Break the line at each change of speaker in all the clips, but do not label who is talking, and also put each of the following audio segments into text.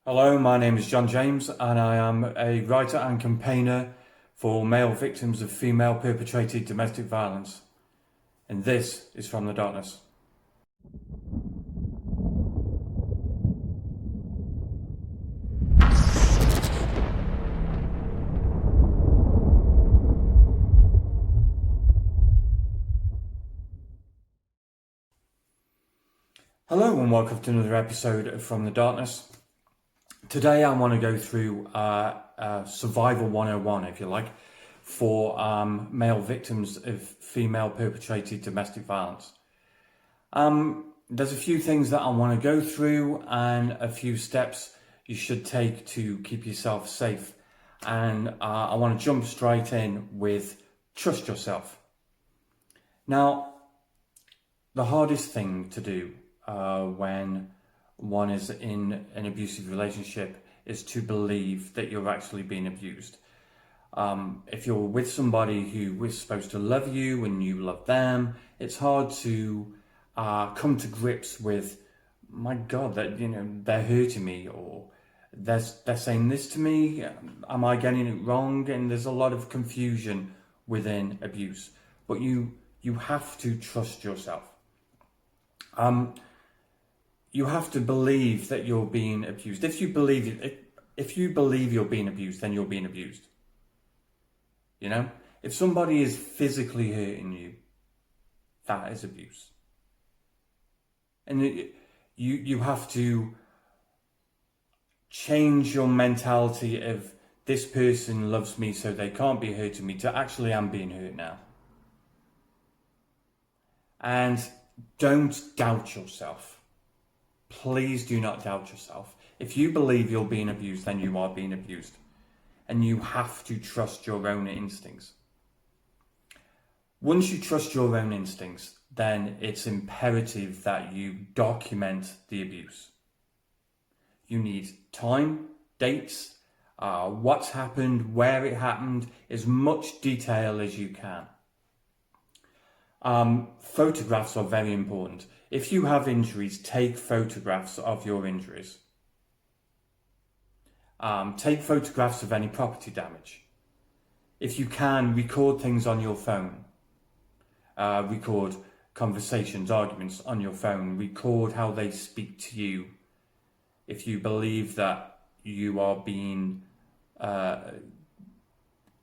Hello, my name is John James and I am a writer and campaigner for male victims of female perpetrated domestic violence. And this is From the Darkness. Hello and welcome to another episode of From the Darkness. Today I want to go through Survival 101, if you like, for male victims of female perpetrated domestic violence. There's a few things that I want to go through and a few steps you should take to keep yourself safe. And I want to jump straight in with trust yourself. Now, the hardest thing to do when one is in an abusive relationship is to believe that you're actually being abused. If you're with somebody who is supposed to love you and you love them, it's hard to come to grips with, my God, that they're hurting me, or they're saying this to me. Am I getting it wrong? And there's a lot of confusion within abuse. But you have to trust yourself. You have to believe that you're being abused. If you believe you're being abused, then you're being abused. If somebody is physically hurting you, that is abuse. And you have to change your mentality of, this person loves me so they can't be hurting me, to actually, I'm being hurt now. And don't doubt yourself. Please do not doubt yourself. If you believe you're being abused, then you are being abused. And you have to trust your own instincts. Once you trust your own instincts, then it's imperative that you document the abuse. You need time, dates, what's happened, where it happened, as much detail as you can. Photographs are very important. If you have injuries, take photographs of your injuries. Take photographs of any property damage. If you can, record things on your phone. Record conversations, arguments on your phone. Record how they speak to you. If you believe that you are being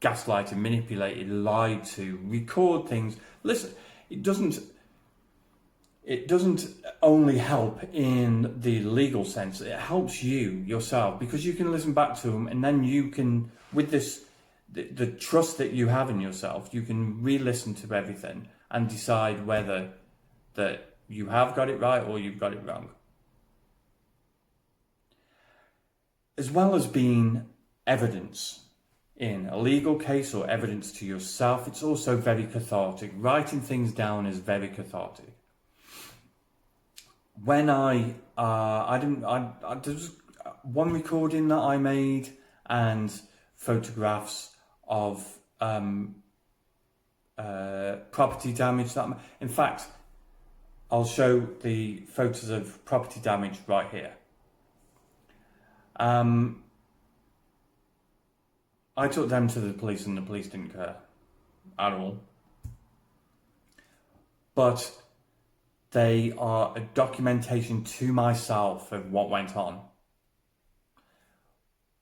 gaslighted, manipulated, lied to, record things. Listen, it doesn't only help in the legal sense, it helps you yourself, because you can listen back to them, and then you can, with the trust that you have in yourself, you can re-listen to everything and decide whether that you have got it right or you've got it wrong. As well as being evidence in a legal case or evidence to yourself, it's also very cathartic. Writing things down is very cathartic. When there's one recording that I made and photographs of property damage in fact, I'll show the photos of property damage right here. I took them to the police and the police didn't care at all. But they are a documentation to myself of what went on.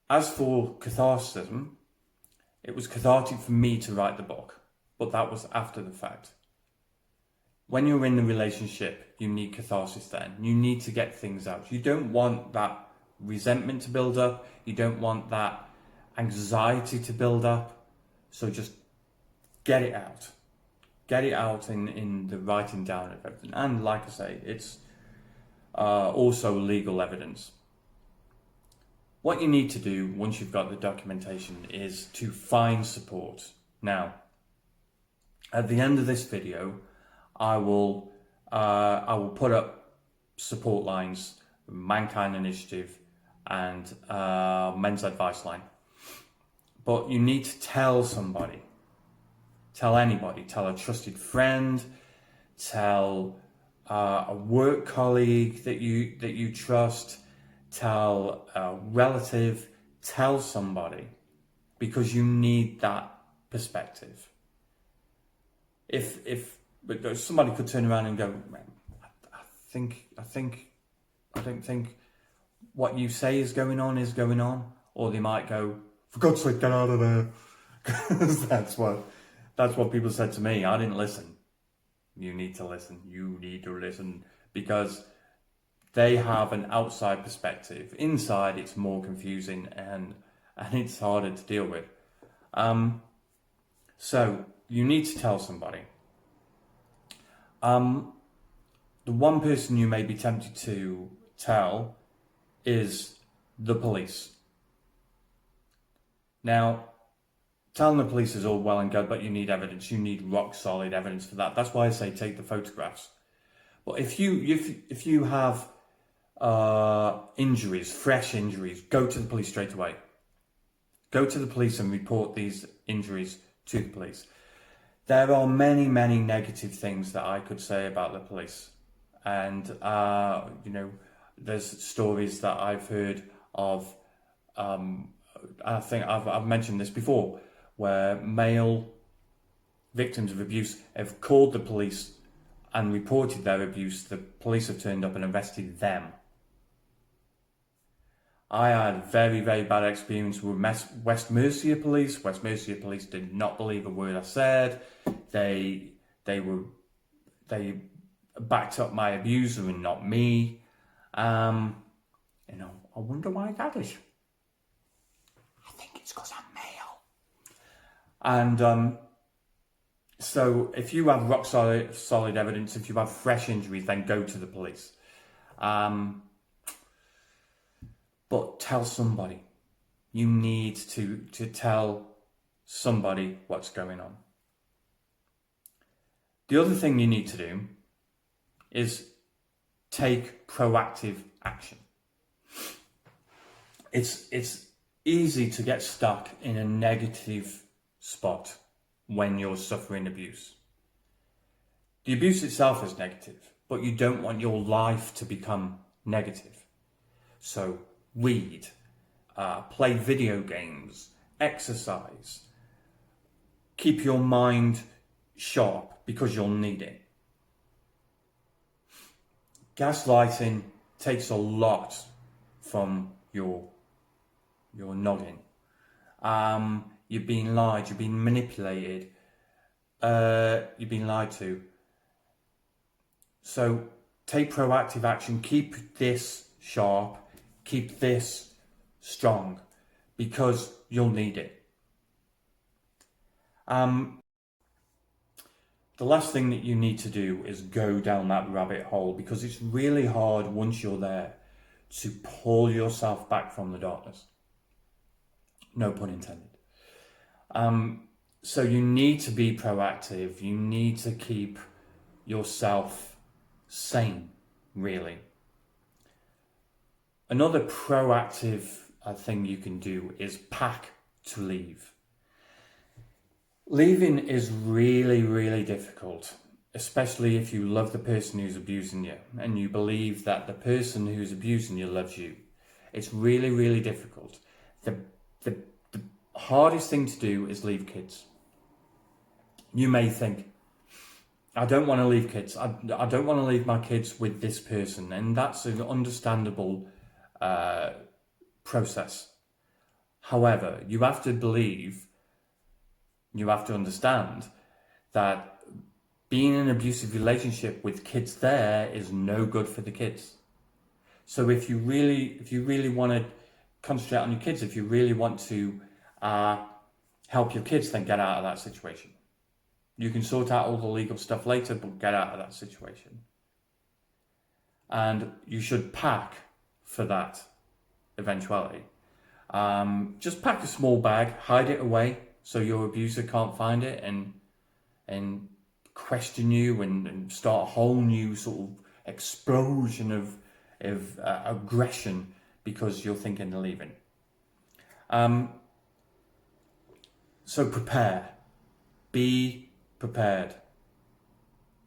As for catharsism, it was cathartic for me to write the book, but that was after the fact. When you're in the relationship, you need catharsis then. You need to get things out. You don't want that resentment to build up. You don't want that anxiety to build up. So just get it out. Get it out in the writing down of everything. And like I say, it's also legal evidence. What you need to do once you've got the documentation is to find support. Now, at the end of this video, I will put up support lines, Mankind Initiative and Men's Advice Line. But you need to tell somebody. Tell anybody. Tell a trusted friend. Tell a work colleague that you trust. tell a relative, tell somebody, because you need that perspective. If somebody could turn around and go, I don't think what you say is going on, or they might go, for God's sake, get out of there. Because that's what people said to me. I didn't listen. You need to listen. You need to listen, because they have an outside perspective. Inside, it's more confusing and it's harder to deal with. So you need to tell somebody. The one person you may be tempted to tell is the police. Now, telling the police is all well and good, but you need evidence. You need rock solid evidence for that. That's why I say take the photographs. But if you have injuries, fresh injuries, go to the police straight away. Go to the police and report these injuries to the police. There are many, many negative things that I could say about the police. And, there's stories that I've heard of, I think I've mentioned this before, where male victims of abuse have called the police and reported their abuse. The police have turned up and arrested them. I had a very, very bad experience with West Mercia police. West Mercia police did not believe a word I said. They backed up my abuser and not me. I wonder why that is. I think it's because I'm male. And so if you have rock solid evidence, if you have fresh injuries, then go to the police. But tell somebody. You need to tell somebody what's going on. The other thing you need to do is take proactive action. It's easy to get stuck in a negative spot when you're suffering abuse. The abuse itself is negative, but you don't want your life to become negative. So read, play video games, exercise, keep your mind sharp, because you'll need it. Gaslighting takes a lot from your noggin. You've been lied, you've been manipulated, you've been lied to. So take proactive action, keep this sharp, keep this strong, because you'll need it. The last thing that you need to do is go down that rabbit hole, because it's really hard once you're there to pull yourself back from the darkness. No pun intended. So you need to be proactive. You need to keep yourself sane, really. Another proactive thing you can do is pack to leave. Leaving is really, really difficult, especially if you love the person who's abusing you and you believe that the person who's abusing you loves you. It's really, really difficult. The hardest thing to do is leave kids. You may think, I don't want to leave kids. I don't want to leave my kids with this person. And that's an understandable process. However, you have to believe, you have to understand that being in an abusive relationship with kids there is no good for the kids. So if you really want to concentrate on your kids, if you really want to help your kids, then get out of that situation. You can sort out all the legal stuff later, but get out of that situation. And you should pack for that eventuality. Just pack a small bag, hide it away so your abuser can't find it and question you and start a whole new sort of explosion of aggression because you're thinking of leaving. So prepare. Be prepared.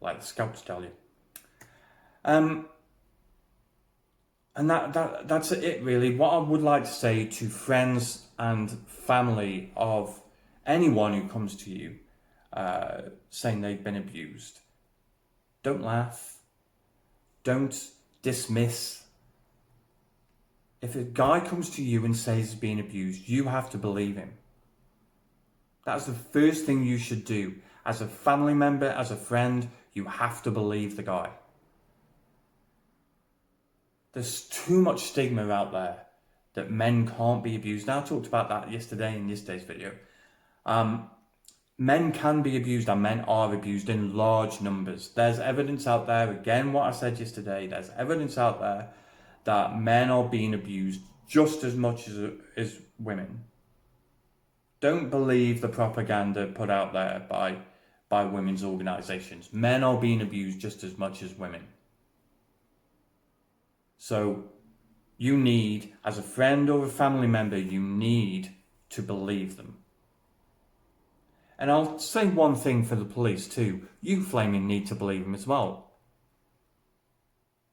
Like the scouts tell you. And that's it really. What I would like to say to friends and family of anyone who comes to you saying they've been abused, don't laugh, don't dismiss. If a guy comes to you and says he's been abused, you have to believe him. That's the first thing you should do. As a family member, as a friend, you have to believe the guy. There's too much stigma out there that men can't be abused. Now, I talked about that yesterday in yesterday's video. Men can be abused and men are abused in large numbers. There's evidence out there, again, what I said yesterday, there's evidence out there that men are being abused just as much as women. Don't believe the propaganda put out there by women's organisations. Men are being abused just as much as women. So you need, as a friend or a family member, you need to believe them. And I'll say one thing for the police too. You flaming need to believe them as well.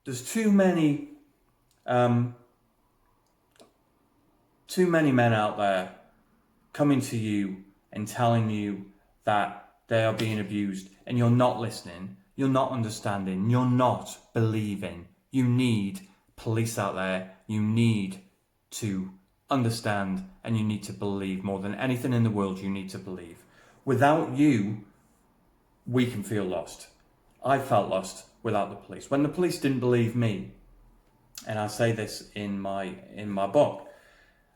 There's too many men out there coming to you and telling you that they are being abused, and you're not listening, you're not understanding, you're not believing. You need police out there. You need to understand, and you need to believe. More than anything in the world, you need to believe. Without you, we can feel lost. I felt lost without the police. When the police didn't believe me, and I say this in my book,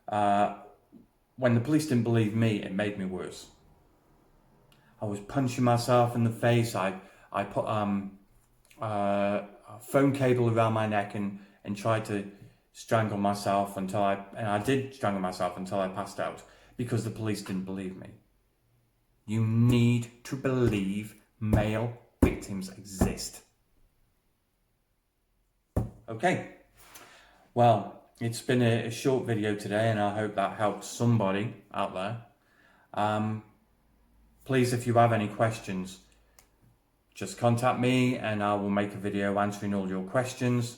when the police didn't believe me, it made me worse. I was punching myself in the face. I put a phone cable around my neck and tried to strangle myself until I did strangle myself until I passed out because the police didn't believe me. You need to believe male victims exist. Okay. Well, it's been a short video today, and I hope that helped somebody out there. Please, if you have any questions, just contact me and I will make a video answering all your questions.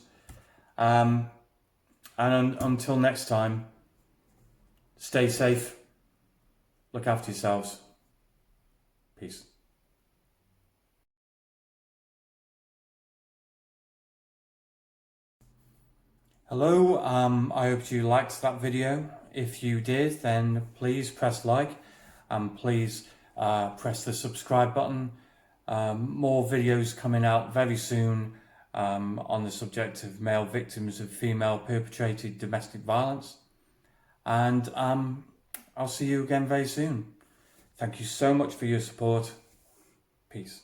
And until next time, stay safe, look after yourselves. Peace. Hello, I hope you liked that video. If you did, then please press like and please press the subscribe button. More videos coming out very soon on the subject of male victims of female perpetrated domestic violence. And I'll see you again very soon. Thank you so much for your support. Peace.